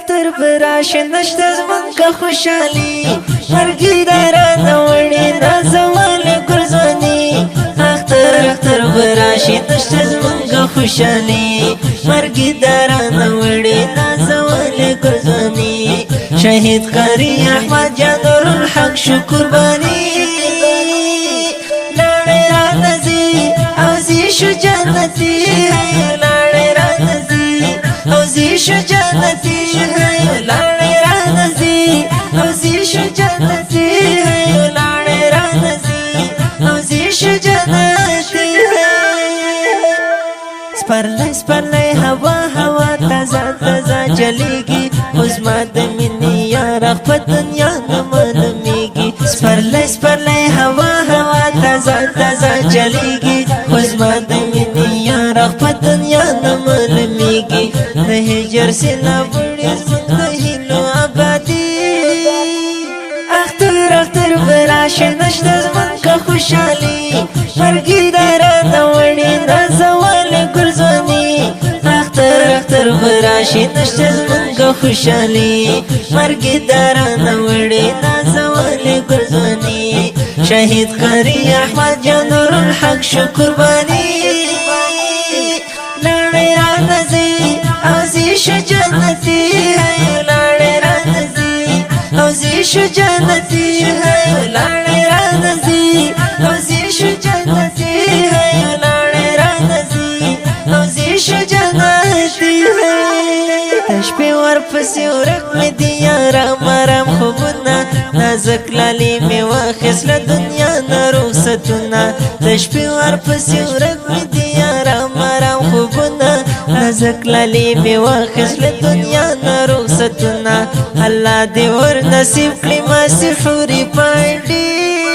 اختر براش نشته زمونږه خوشحالي مرګي درانه وړي نازولې ګلزوني اختر براش نشته زمونږه خوشحالي مرګي درانه وړي نازولې ګلزوني شهید قاری احمد جان نور الحق شو قرباني لاړې رانه ځي او زی شو جنتي لاړې رانه ځي او زی شو جنتي لاړې رانه ځي او زی شو جنتي لاړې رانه ځي او زی شو جنتي سپرلی سپرلی هوا هوا تازه تازه جلیږي اوس ما د مینې یار په دنیا نه معلومیږي سپرلی سپرلی هوا هوا تازه تازه جلیږي اوس ما د مینې یار په دنیا نه معلومیږي د هجر سیلابونه زموږ د هیلو ابادي اختر براشه نشته زمونږه خوشحالي مرګي درانه وړي نازولې ګلزوني اختر براشه نشته زمونږه خوشحالي مرګي درانه وړي نازولې ګلزوني شهید قاری احمد جان نور الحق شو قرباني لاړې رانه ځي او زی شو جنتي لاړې رانه ځي او زی شو جنتي لاړې رانه ځي او زی شو جنتي لاړې رانه ځي او زی شو جنتي تشبي ورپسې ورک مې دي یارم مرم خوبونه نازک لالي مې واخیسله دنیا نه رخصتونه تشبي ورپسې ورک مې دي یارم مرم خوبونه نازک لالي مې واخیسله دنیا نه رخصتونه الله دې ور نصیب کړي ما سحوري پاڼډي